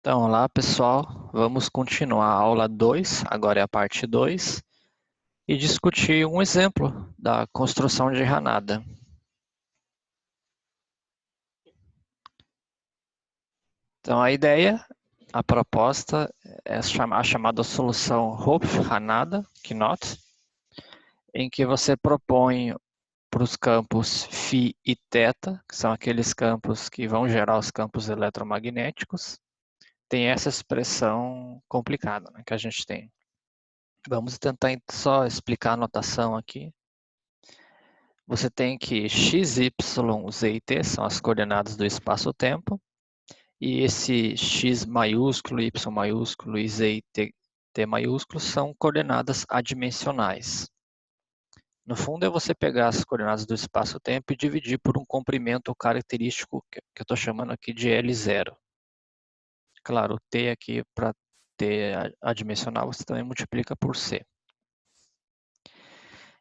Então, olá pessoal, vamos continuar a aula 2, agora é a parte 2, e discutir um exemplo da construção de Ranada. Então, a ideia, a proposta é a chamada solução Hopf-Ranada, Knot, em que você propõe para os campos φ e θ, que são aqueles campos que vão gerar os campos eletromagnéticos, tem essa expressão complicada, né, que a gente tem. Vamos tentar só explicar a notação aqui. Você tem que x, y, z e t são as coordenadas do espaço-tempo, e esse x maiúsculo, y maiúsculo e z e t maiúsculo são coordenadas adimensionais. No fundo, é você pegar as coordenadas do espaço-tempo e dividir por um comprimento característico que eu estou chamando aqui de L0. Claro, o t aqui, para t adimensional, você também multiplica por c.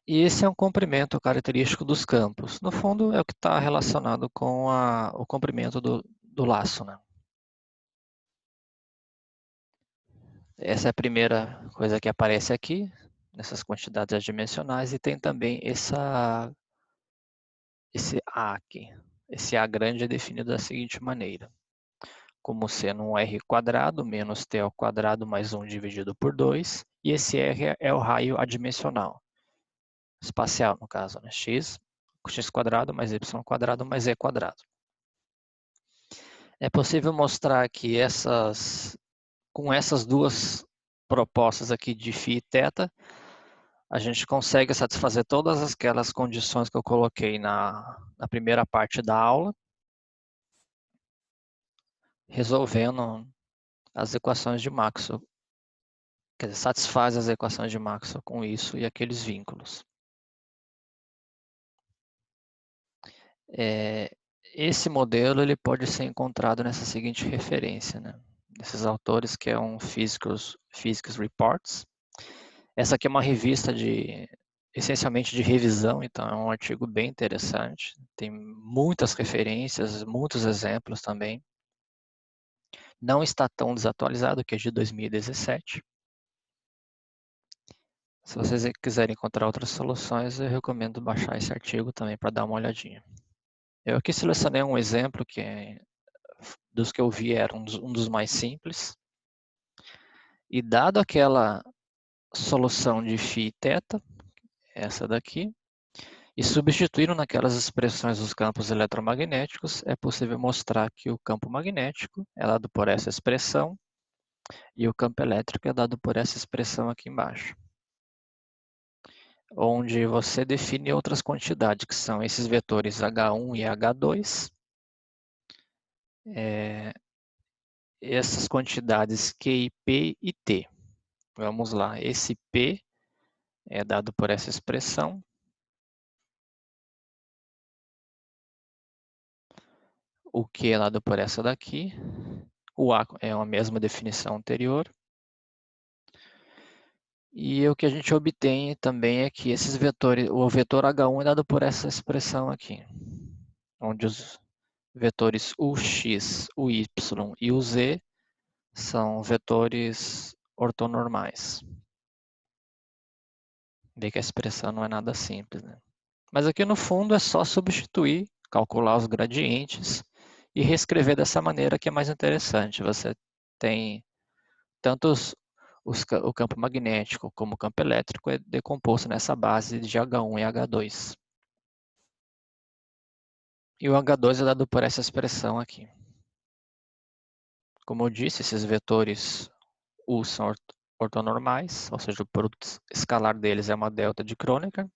E esse é um comprimento característico dos campos. No fundo, é o que está relacionado com o comprimento do laço, né? Essa é a primeira coisa que aparece aqui, nessas quantidades adimensionais, e tem também esse A aqui. Esse A grande é definido da seguinte maneira, como sendo um R quadrado menos T ao quadrado mais 1 dividido por 2, e esse R é o raio adimensional, espacial no caso, né? X quadrado mais y quadrado mais e quadrado. É possível mostrar que com essas duas propostas aqui de φ e θ, a gente consegue satisfazer todas aquelas condições que eu coloquei na primeira parte da aula, resolvendo as equações de Maxwell. Quer dizer, satisfaz as equações de Maxwell com isso e aqueles vínculos. Esse modelo ele pode ser encontrado nessa seguinte referência, né? Desses autores, que é um Physics Reports. Essa aqui é uma revista essencialmente de revisão, então é um artigo bem interessante. Tem muitas referências, muitos exemplos também. Não está tão desatualizado, que é de 2017. Se vocês quiserem encontrar outras soluções, eu recomendo baixar esse artigo também para dar uma olhadinha. Eu aqui selecionei um exemplo dos que eu vi era um dos mais simples. E dado aquela solução de φ e θ, essa daqui, e substituindo naquelas expressões dos campos eletromagnéticos, é possível mostrar que o campo magnético é dado por essa expressão e o campo elétrico é dado por essa expressão aqui embaixo, onde você define outras quantidades, que são esses vetores H1 e H2. Essas quantidades Q, P e T. Vamos lá, esse P é dado por essa expressão. O Q é dado por essa daqui. O A é a mesma definição anterior. E o que a gente obtém também é que esses vetores, o vetor H1 é dado por essa expressão aqui, onde os vetores UX, UY e o Z são vetores ortonormais. Vê que a expressão não é nada simples, né? Mas aqui no fundo é só substituir, calcular os gradientes e reescrever dessa maneira, que é mais interessante. Você tem tanto o campo magnético como o campo elétrico é decomposto nessa base de H1 e H2. E o H2 é dado por essa expressão aqui. Como eu disse, esses vetores U são ortonormais, ou seja, o produto escalar deles é uma delta de Kronecker.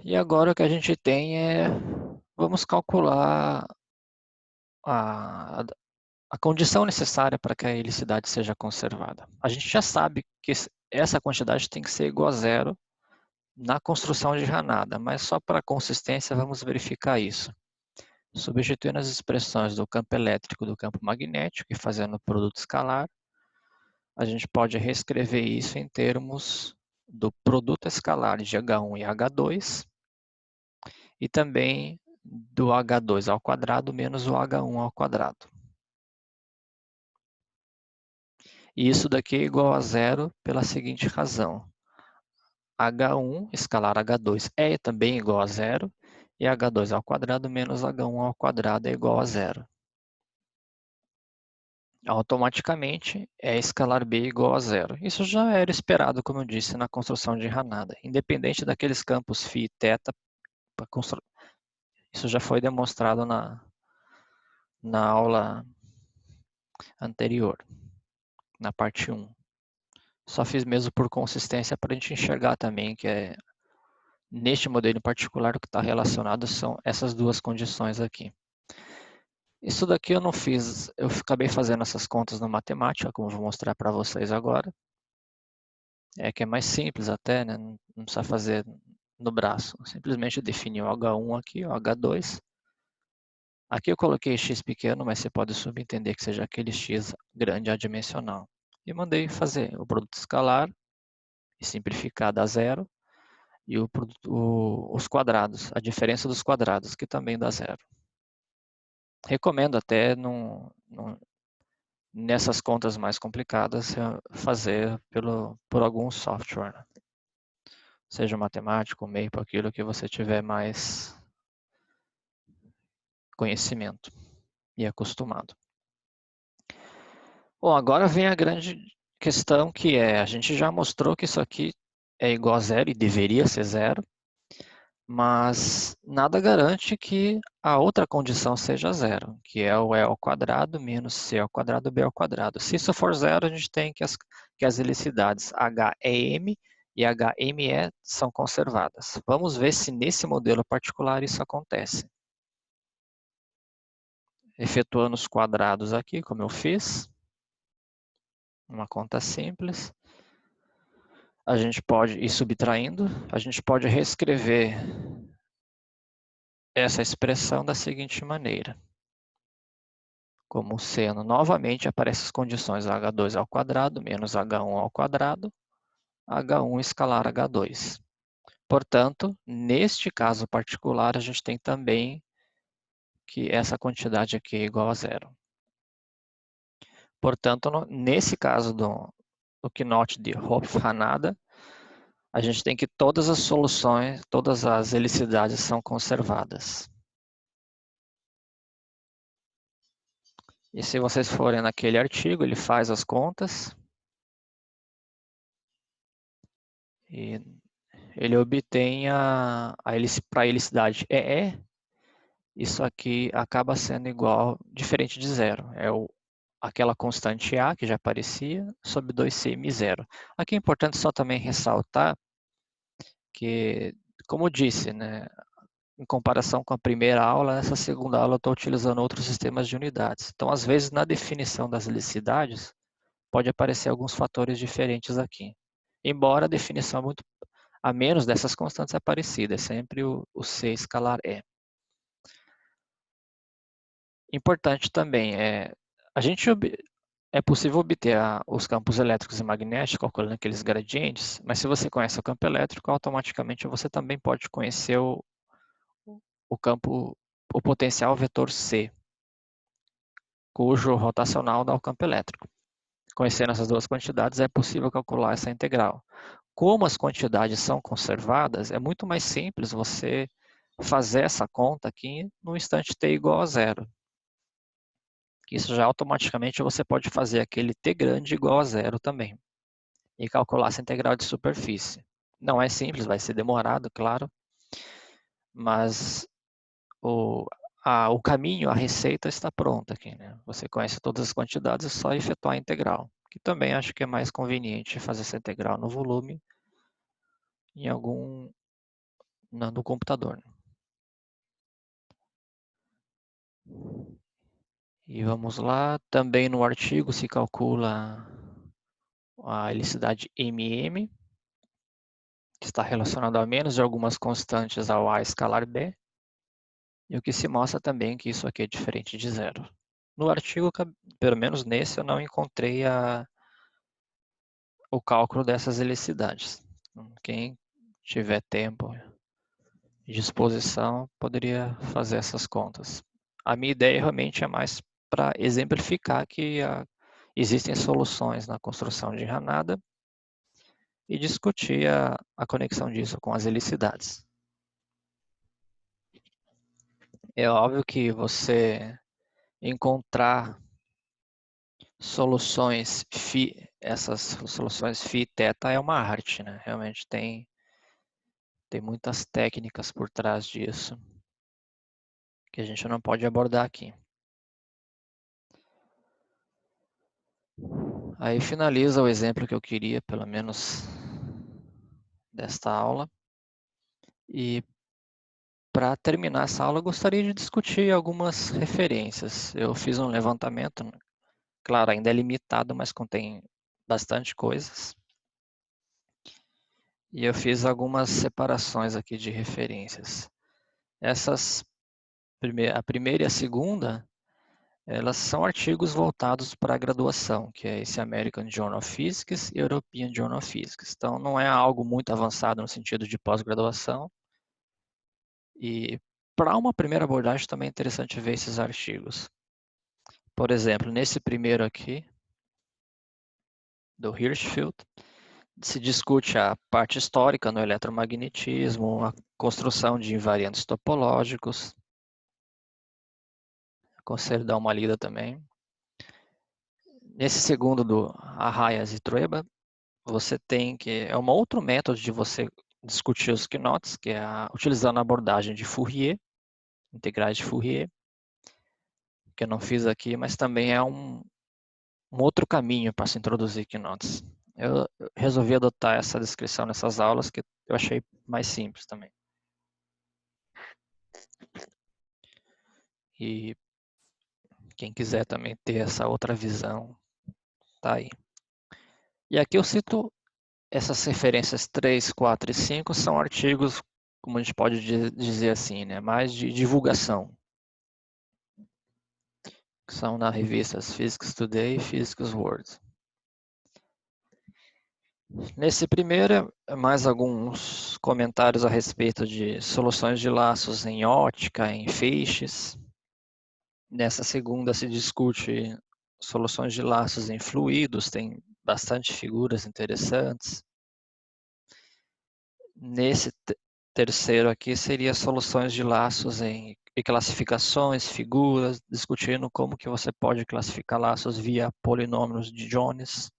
E agora o que a gente tem vamos calcular a, a condição necessária para que a helicidade seja conservada. A gente já sabe que essa quantidade tem que ser igual a zero na construção de Ranada, mas só para consistência vamos verificar isso. Substituindo as expressões do campo elétrico e do campo magnético e fazendo o produto escalar, a gente pode reescrever isso em termos do produto escalar de H1 e H2 e também do H2 ao quadrado menos o H1 ao quadrado. E isso daqui é igual a zero pela seguinte razão. H1 escalar H2 é também igual a zero, e H2 ao quadrado menos H1 ao quadrado é igual a zero. Automaticamente é escalar B igual a zero. Isso já era esperado, como eu disse, na construção de Hanada. Independente daqueles campos φ e θ, isso já foi demonstrado na aula anterior, na parte 1. Só fiz mesmo por consistência para a gente enxergar também que neste modelo em particular o que está relacionado são essas duas condições aqui. Isso daqui eu não fiz, eu acabei fazendo essas contas na matemática, como eu vou mostrar para vocês agora. É que é mais simples até, né? Não precisa fazer no braço. Simplesmente definir o H1 aqui, o H2. Aqui eu coloquei x pequeno, mas você pode subentender que seja aquele x grande adimensional. E mandei fazer o produto escalar e simplificar dá zero. E os quadrados, a diferença dos quadrados, que também dá zero. Recomendo até nessas contas mais complicadas fazer por algum software. Seja matemático, Maple, aquilo que você tiver mais conhecimento e acostumado. Bom, agora vem a grande questão que a gente já mostrou que isso aqui é igual a zero e deveria ser zero, mas nada garante que a outra condição seja zero, que é o E ao quadrado menos C ao quadrado B ao quadrado. Se isso for zero, a gente tem que as helicidades HEM e HME são conservadas. Vamos ver se nesse modelo particular isso acontece. Efetuando os quadrados aqui, como eu fiz, uma conta simples. A gente pode ir subtraindo, a gente pode reescrever essa expressão da seguinte maneira. Como seno, novamente aparecem as condições H2 ao quadrado menos H1 ao quadrado, H1 escalar H2. Portanto, neste caso particular, a gente tem também que essa quantidade aqui é igual a zero. Portanto, nesse caso do Knot de Hopf-Hanada, a gente tem que todas as soluções, todas as helicidades são conservadas. E se vocês forem naquele artigo, ele faz as contas e ele obtém para a helicidade EE, isso aqui acaba sendo igual, diferente de zero. É aquela constante A que já aparecia, sobre 2cm0. Aqui é importante só também ressaltar que, como eu disse, né, em comparação com a primeira aula, nessa segunda aula eu estou utilizando outros sistemas de unidades. Então, às vezes, na definição das helicidades, pode aparecer alguns fatores diferentes aqui. Embora a definição muito a menos dessas constantes é parecida, é sempre o C escalar E. Importante também é possível obter os campos elétricos e magnéticos calculando aqueles gradientes, mas se você conhece o campo elétrico, automaticamente você também pode conhecer o potencial vetor C, cujo rotacional dá o campo elétrico. Conhecendo essas duas quantidades, é possível calcular essa integral. Como as quantidades são conservadas, é muito mais simples você fazer essa conta aqui no instante t igual a zero. Isso já automaticamente você pode fazer aquele t grande igual a zero também. E calcular essa integral de superfície. Não é simples, vai ser demorado, claro. Mas o caminho, a receita está pronta aqui, né? Você conhece todas as quantidades, é só efetuar a integral. Que também acho que é mais conveniente fazer essa integral no volume no computador. Né? E vamos lá, também no artigo se calcula a helicidade MM, que está relacionada a menos de algumas constantes ao A escalar B, e o que se mostra também que isso aqui é diferente de zero. No artigo, pelo menos nesse, eu não encontrei o cálculo dessas helicidades. Quem tiver tempo e disposição poderia fazer essas contas. A minha ideia realmente é mais para exemplificar que existem soluções na construção de Hanada e discutir a conexão disso com as helicidades. É óbvio que você encontrar soluções essas soluções φ e θ é uma arte, né? Realmente tem muitas técnicas por trás disso que a gente não pode abordar aqui. Aí finaliza o exemplo que eu queria, pelo menos desta aula. E para terminar essa aula, eu gostaria de discutir algumas referências. Eu fiz um levantamento, claro, ainda é limitado, mas contém bastante coisas. E eu fiz algumas separações aqui de referências. A primeira e a segunda, elas são artigos voltados para a graduação, que é esse American Journal of Physics e European Journal of Physics. Então, não é algo muito avançado no sentido de pós-graduação. E para uma primeira abordagem também é interessante ver esses artigos. Por exemplo, nesse primeiro aqui, do Hirschfeld, se discute a parte histórica no eletromagnetismo, a construção de invariantes topológicos. Aconselho dar uma lida também. Nesse segundo do Arraias e Trueba, você tem que é um outro método de você discutir os knots, que é utilizando a abordagem de Fourier, integrais de Fourier, que eu não fiz aqui, mas também é um outro caminho para se introduzir knots. Eu resolvi adotar essa descrição nessas aulas que eu achei mais simples também. E quem quiser também ter essa outra visão, tá aí. E aqui eu cito essas referências 3, 4 e 5 são artigos, como a gente pode dizer assim, né, mais de divulgação. Que são nas revistas Physics Today e Physics World. Nesse primeiro, mais alguns comentários a respeito de soluções de laços em ótica, em feixes. Nessa segunda se discute soluções de laços em fluidos, tem bastante figuras interessantes. Nesse terceiro aqui seria soluções de laços em classificações, figuras, discutindo como que você pode classificar laços via polinômios de Jones.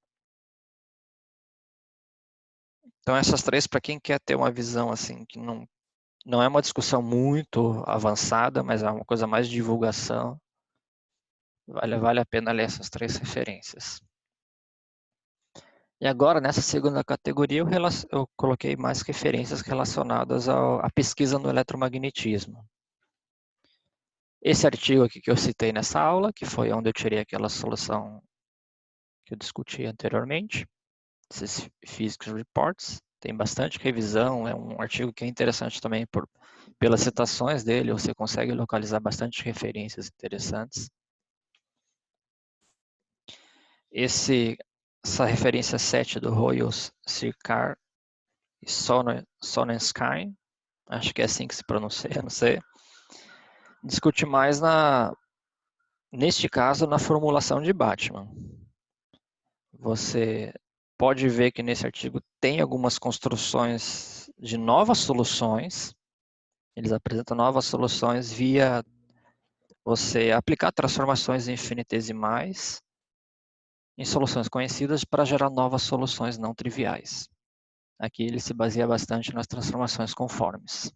Então essas três, para quem quer ter uma visão assim, que não é uma discussão muito avançada, mas é uma coisa mais de divulgação, vale a pena ler essas três referências. E agora, nessa segunda categoria, eu coloquei mais referências relacionadas à pesquisa no eletromagnetismo. Esse artigo aqui que eu citei nessa aula, que foi onde eu tirei aquela solução que eu discuti anteriormente, esses Physics Reports, tem bastante revisão, é um artigo que é interessante também pelas citações dele, você consegue localizar bastante referências interessantes. Essa referência 7 do Royals, Sircar e Sonnenschein, acho que é assim que se pronuncia, não sei, discute mais neste caso, na formulação de Batman. Você pode ver que nesse artigo tem algumas construções de novas soluções. Eles apresentam novas soluções via você aplicar transformações infinitesimais em soluções conhecidas para gerar novas soluções não triviais. Aqui ele se baseia bastante nas transformações conformes.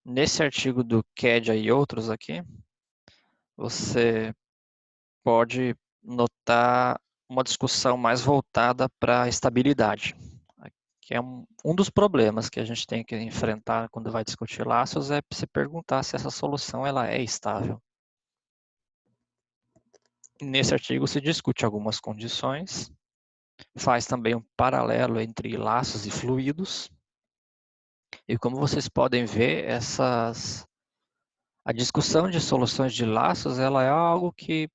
Nesse artigo do Kedia e outros aqui, você pode notar uma discussão mais voltada para a estabilidade, que é um dos problemas que a gente tem que enfrentar quando vai discutir laços, é se perguntar se essa solução ela é estável. Nesse artigo se discute algumas condições, faz também um paralelo entre laços e fluidos, e como vocês podem ver, a discussão de soluções de laços ela é algo que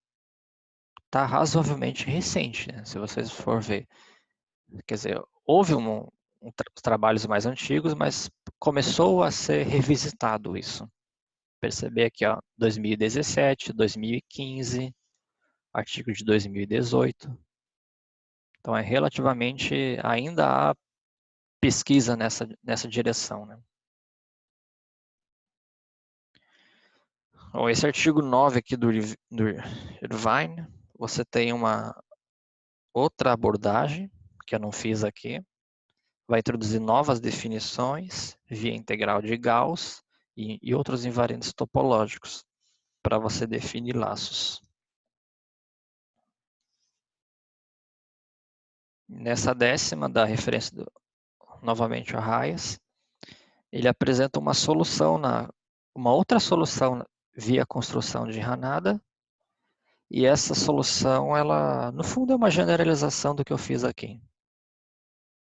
está razoavelmente recente, né? Se vocês for ver. Quer dizer, houve trabalhos mais antigos, mas começou a ser revisitado isso. Perceber aqui, ó, 2017, 2015, artigo de 2018. Então, relativamente, ainda há pesquisa nessa direção, né? Bom, esse artigo 9 aqui do Irvine, você tem uma outra abordagem, que eu não fiz aqui, vai introduzir novas definições via integral de Gauss e outros invariantes topológicos para você definir laços. Nessa 10ª da referência novamente o Hayes, ele apresenta uma solução, uma outra solução via construção de Hanada, e essa solução, ela, no fundo, é uma generalização do que eu fiz aqui.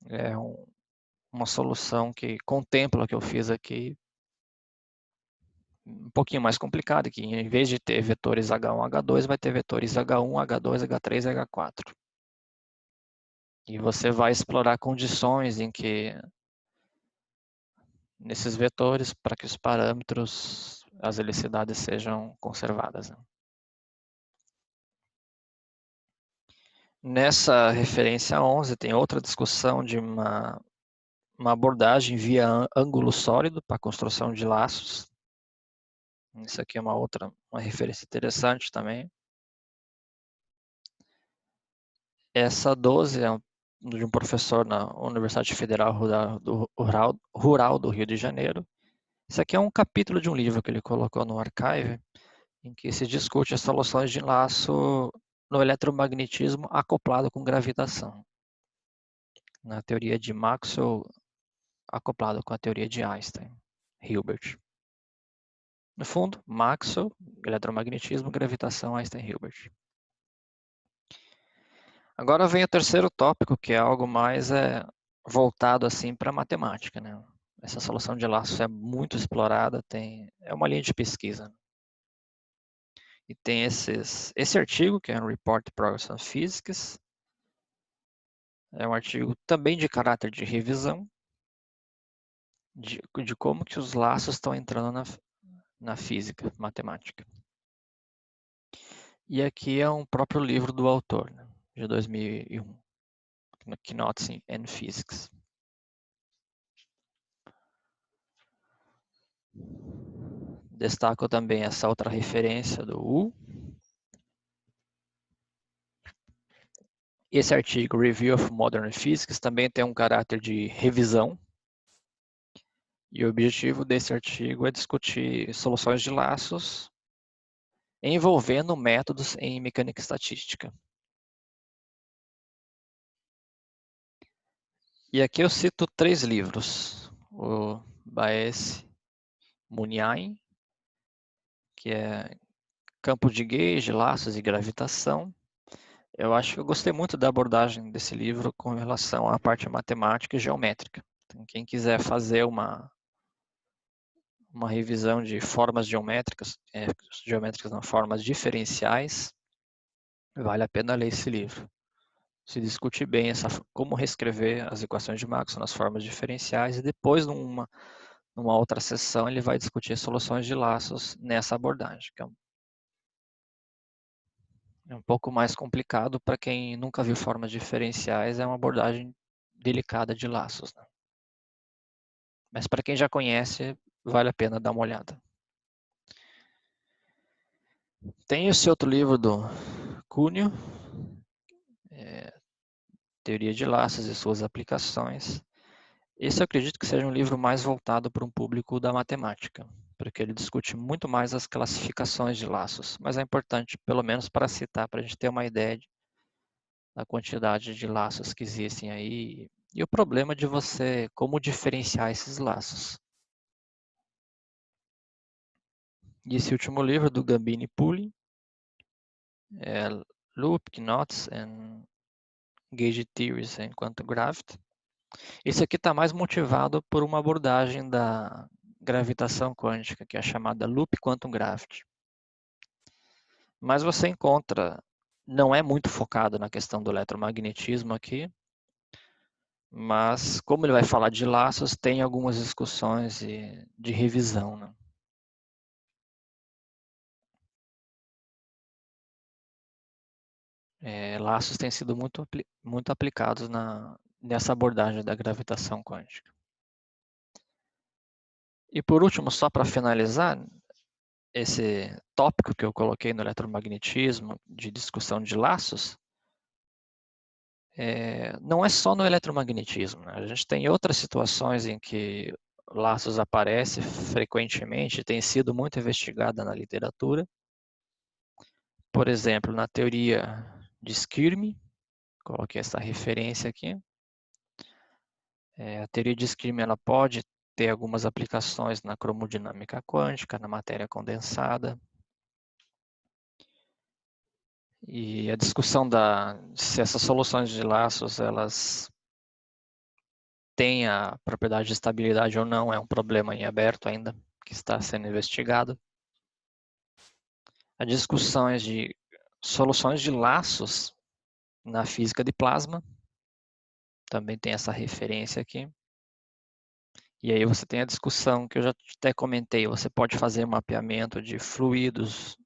É uma solução que contempla o que eu fiz aqui, um pouquinho mais complicada, que em vez de ter vetores H1, H2, vai ter vetores H1, H2, H3 e H4. E você vai explorar condições em que, nesses vetores, para que os parâmetros, as helicidades sejam conservadas, né? Nessa referência 11, tem outra discussão de uma abordagem via ângulo sólido para a construção de laços. Isso aqui é uma referência interessante também. Essa 12 é de um professor na Universidade Federal Rural do Rio de Janeiro. Isso aqui é um capítulo de um livro que ele colocou no Archive, em que se discute as soluções de laço no eletromagnetismo acoplado com gravitação, na teoria de Maxwell acoplado com a teoria de Einstein, Hilbert. No fundo, Maxwell, eletromagnetismo, gravitação, Einstein, Hilbert. Agora vem o terceiro tópico, que é algo mais voltado assim para a matemática, né? Essa solução de laços é muito explorada, é uma linha de pesquisa. E tem esse artigo, que é um Report Progress of Physics. É um artigo também de caráter de revisão, de como que os laços estão entrando na física, matemática. E aqui é um próprio livro do autor, né, de 2001, Knots in Physics. Destaco também essa outra referência do U. Esse artigo, Review of Modern Physics, também tem um caráter de revisão. E o objetivo desse artigo é discutir soluções de laços envolvendo métodos em mecânica estatística. E aqui eu cito 3 livros. O Baez Muniain, que é Campo de Gauge, Laços e Gravitação. Eu acho que eu gostei muito da abordagem desse livro com relação à parte matemática e geométrica. Então, quem quiser fazer uma revisão de formas geométricas, não, formas diferenciais, vale a pena ler esse livro. Se discute bem como reescrever as equações de Maxwell nas formas diferenciais e depois, numa outra sessão, ele vai discutir soluções de laços nessa abordagem, que é um pouco mais complicado para quem nunca viu formas diferenciais, é uma abordagem delicada de laços, né? Mas para quem já conhece, vale a pena dar uma olhada. Tem esse outro livro do Cuneo, Teoria de Laços e suas aplicações. Esse eu acredito que seja um livro mais voltado para um público da matemática, porque ele discute muito mais as classificações de laços, mas é importante, pelo menos para citar, para a gente ter uma ideia da quantidade de laços que existem aí e o problema de como diferenciar esses laços. E esse último livro do Gambini Pulling é Loop, Knots and Gauge Theories in Quantum Gravity. Esse aqui está mais motivado por uma abordagem da gravitação quântica, que é a chamada Loop Quantum Gravity. Mas você encontra, não é muito focado na questão do eletromagnetismo aqui, mas como ele vai falar de laços, tem algumas discussões de revisão, né? laços têm sido muito aplicados nessa abordagem da gravitação quântica. E por último, só para finalizar, esse tópico que eu coloquei no eletromagnetismo de discussão de laços, não é só no eletromagnetismo, né? A gente tem outras situações em que laços aparecem frequentemente, tem sido muito investigada na literatura. Por exemplo, na teoria de Skirmy, coloquei essa referência aqui. A teoria de Skirmy ela pode ter algumas aplicações na cromodinâmica quântica, na matéria condensada. E a discussão se essas soluções de laços elas têm a propriedade de estabilidade ou não é um problema em aberto ainda, que está sendo investigado. As discussões de soluções de laços na física de plasma, também tem essa referência aqui. E aí você tem a discussão que eu já até comentei, você pode fazer mapeamento de fluidos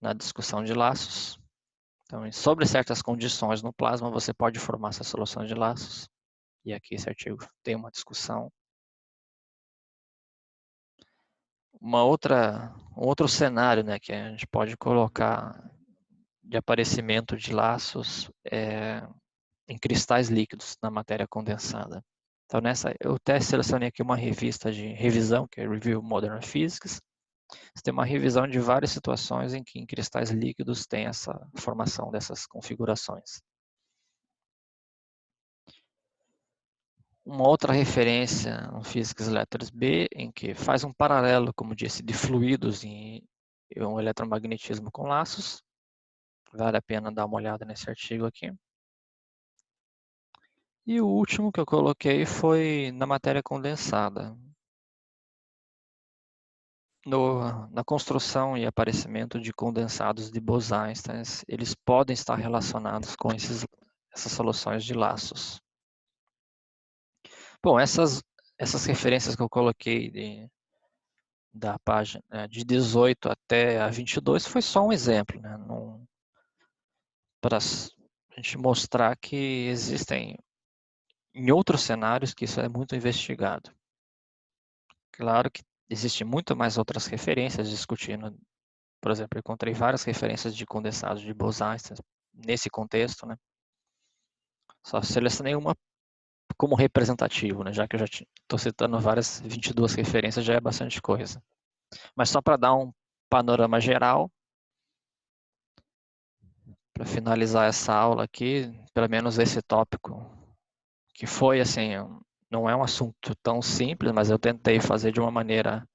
na discussão de laços. Então, sobre certas condições no plasma, você pode formar essas soluções de laços. E aqui esse artigo tem uma discussão. Um outro cenário, né, que a gente pode colocar de aparecimento de laços em cristais líquidos na matéria condensada. Então, eu até selecionei aqui uma revista de revisão, que é Review Modern Physics. Você tem uma revisão de várias situações em que em cristais líquidos tem essa formação dessas configurações. Uma outra referência no Physics Letters B, em que faz um paralelo, como disse, de fluidos em um eletromagnetismo com laços. Vale a pena dar uma olhada nesse artigo aqui. E o último que eu coloquei foi na matéria condensada. Na construção e aparecimento de condensados de Bose-Einstein, eles podem estar relacionados com essas soluções de laços. Bom, essas referências que eu coloquei da página de 18 até a 22 foi só um exemplo, né? Para a gente mostrar que existem em outros cenários que isso é muito investigado. Claro que existem muito mais outras referências discutindo. Por exemplo, eu encontrei várias referências de condensados de Bose-Einstein nesse contexto, né? Só selecionei uma como representativo, né? Já que eu já estou citando várias 22 referências, já é bastante coisa. Mas só para dar um panorama geral, para finalizar essa aula aqui, pelo menos esse tópico, que foi assim, não é um assunto tão simples, mas eu tentei fazer de uma maneira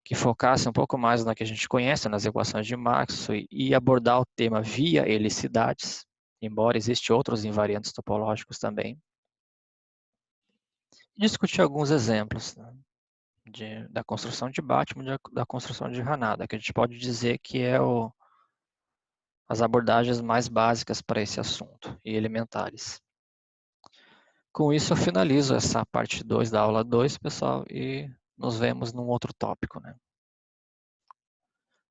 que focasse um pouco mais no que a gente conhece, nas equações de Maxwell, e abordar o tema via helicidades, embora existam outros invariantes topológicos também. E discutir alguns exemplos, né, da construção de Batman e da construção de Hanada, que a gente pode dizer que é as abordagens mais básicas para esse assunto e elementares. Com isso, eu finalizo essa parte 2 da aula 2, pessoal, e nos vemos num outro tópico, né?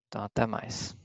Então, até mais.